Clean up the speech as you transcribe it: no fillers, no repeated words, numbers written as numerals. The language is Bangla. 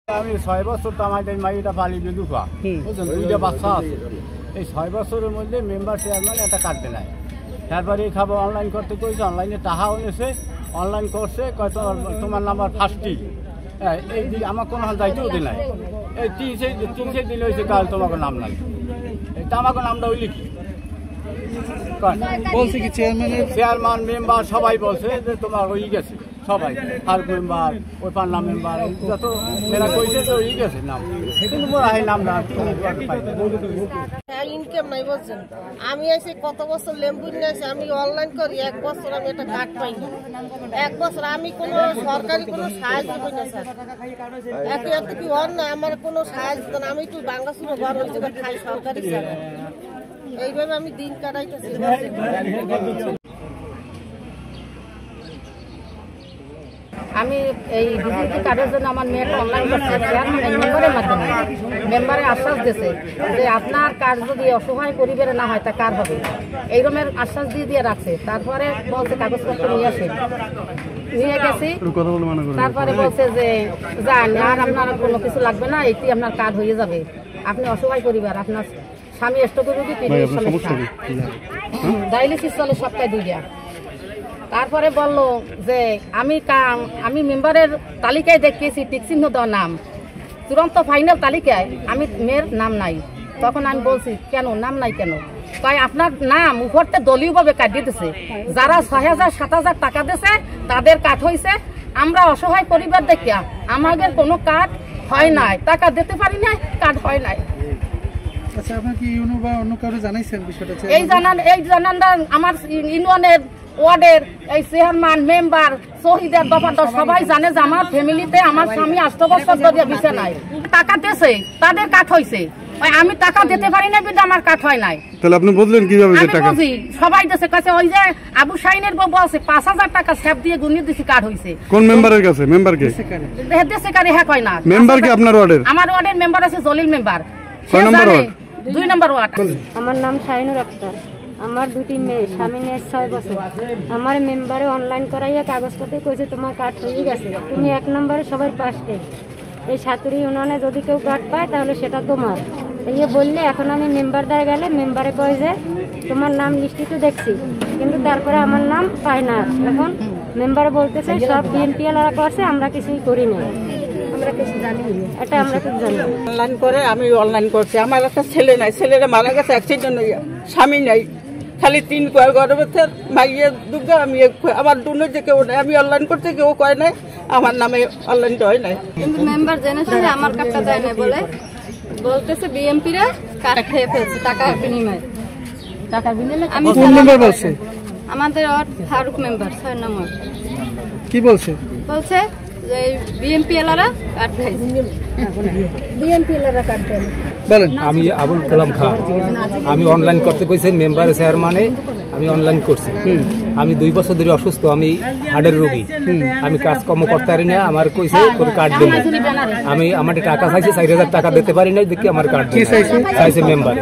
আমি 6 বছর তো আমাদের মাইটা পালি বিদুফা বুঝলেন, দুইটা বাচ্চা আছে। এই 6 বছরের মধ্যে মেম্বার চেয়ারম্যান একটা কাটতে নাই। তারপরে এই খাবার অনলাইন করতে কইছে, অনলাইনে টাকা এনেছে, অনলাইন করছে, কয় তোমার নাম্বার ফার্স্টই। এই দিন আমার কোনো হাল যাইতেও দিন নাই। এই 3 দিন হয়েছে কাল তোমাকে নাম নাই। এটা আমাকে নামটা হইলে কি বলছে কি চেয়ারম্যান মেম্বার সবাই বলছে যে তোমার হয়ে গেছে, সবাই ফারুক মেম্বার, ওই পান্না মেম্বার যত এরা কইছে তো হয়ে গেছে নাম, কিন্তু মোর আই নাম না ইনকাম নাই বলছেন। আমি এসে কত বছর লেম্বু নিয়ে আসি, আমি অনলাইন করি 1 বছর আমি একটা কার্ড পাই না। 1 বছর আমি কোনো সরকারি কোনো সাহায্য পাই না স্যার। এত কি হন না আমার কোনো সাহায্য না, আমি একটু বাঙ্গাসুরো ঘর হয়েছে খাই সরকারি স্যার। এইভাবে আমি দিন কাটাইতেছি। আমি এই বিজেপি কার্ডের জন্য আমার মেয়েটা অনলাইন করছে মেম্বারের মাধ্যমে। মেম্বারে আশ্বাস দিয়েছে যে আপনার কার্ড যদি অসহায় পরিবারে না হয় তা কার হবে, এইরকমের আশ্বাস দিয়ে রাখছে। তারপরে বলছে কাগজপত্র নিয়ে আসে, নিয়ে গেছি। তারপরে বলছে যে যান আর আপনার কোনো কিছু লাগবে না, এটি আপনার কার্ড হয়ে যাবে। আপনি অসহায় পরিবার, আপনার স্বামী স্ট্রোক রোগী, কিডনির সমস্যা, ডায়ালিসিস চলে সপ্তাহে 2টা। তারপরে বলল যে আমি মেম্বারের তালিকায় দেখিয়েছি টিকচিহ্ন দেওয়া নাম, চূড়ান্ত ফাইনাল তালিকায় আমি মেয়ের নাম নাই। তখন আমি বলছি কেন নাম নাই কেন? তাই আপনার নাম উপরতে দলীয়ভাবে কাটিয়ে দিতেছে, যারা 6,000 7,000 টাকা দিয়েছে তাদের কাট হয়েছে। আমরা অসহায় পরিবার দেখিয়া আমাদের কোনো কাট হয় নাই, টাকা দিতে পারি নাই, কাট হয় নাই। আচ্ছা, আপনি কি ইউনো বা অন্য কারো জানাইছেন বিষয়টা? এই জানানটা আমার ইউনিয়নের ওয়ার্ডের এই চেয়ারম্যান মেম্বার শহীদের দফাদার সবাই জানে যে আমার ফ্যামিলিতে আমার স্বামী 8 বছর ধরে বিছে নাই, টাকা দিয়েছে, তাদের কাট হয়েছে। আমি টাকা দিতে পারি না কিন্তু আমার কাট হয় নাই। তাহলে আপনি বুঝলেন কিভাবে যে টাকা সবাই দেশে কাছে ওই যে আবু শাহিনের বউ বলছে 5,000 টাকা স্যাপ দিয়ে গুনিয়ে দিছি কাট হয়েছে। কোন মেম্বারের কাছে? মেম্বারকে দেশে কারে হ্যাঁ কয় না। মেম্বারকে আপনার ওয়ার্ডের? আমার ওয়ার্ডের মেম্বার আছে জলিল মেম্বার। 6 নম্বর ওয়ার্ড, 2 নম্বর ওয়ার্ড। আমার নাম শাহিনুর আক্তার। আমার 2টি মেয়ে, স্বামী নিয়ে 6 বছর। আমার মেম্বারে অনলাইন করাইয়া কাগজপত্র কইছে তোমার কার্ড হয়ে গেছে, তুমি 1 নম্বরে সবার পাশে। এই সাতুরি ইউনিয়নে যদি কেউ কার্ড পায় তাহলে সেটা তোমার। এই বললে এখন আমি মেম্বার দ্বারা গেলে মেম্বারে কয় যে তোমার নাম লিস্টিতে দেখছি, কিন্তু তারপরে আমার নাম পায় না। এখন মেম্বারে বলতেছে সব বিএনপিএলরা করছে, আমরা কিছুই করি না, আমরা কিছু জানি না। এটা আমরা কিছু জানি না। অনলাইন করে আমি অনলাইন করছি। আমার একটা ছেলে নাই, ছেলেরা মারা গেছে অ্যাক্সিডেন্ট হইয়া, স্বামী নাই, খালি 3 গর্ভবতীর মাইয়ের দুর্গা। আমি আমার দুনো যে কেউ নাই, আমি অনলাইন করতে কেউ কয় নাই, আমার নামে অনলাইনটা হয় নাই। কিন্তু মেম্বার জেনেছে যে আমার কার্ডটা দেয় না বলে বলতেছে বিএমপিরা কার্ড খেয়ে ফেলছে টাকা বিনিময়ে। টাকা বিনিময়ে আমি কোন মেম্বার বলছে? আমাদের ফারুক মেম্বার 6 নম্বর। কি বলছে? বলছে যে বিএমপিএলরা কার্ড খাইছে, বিএমপিএলরা কার্ড দেয়। বলেন। আমি আবুল কালাম খান। আমি অনলাইন করতে কইছি মেম্বার চেয়ারম্যানে, আমি অনলাইন করছি। আমি 2 বছর ধরে অসুস্থ, আমি হার্টের রোগী, আমি কাজকর্ম করতে পারি না। আমার কইছে তোর কার্ড দেবে, আমি আমার টাকা চাইছি 4,000 টাকা দিতে পারি না, দেখি আমার কার্ড চাইছে মেম্বার।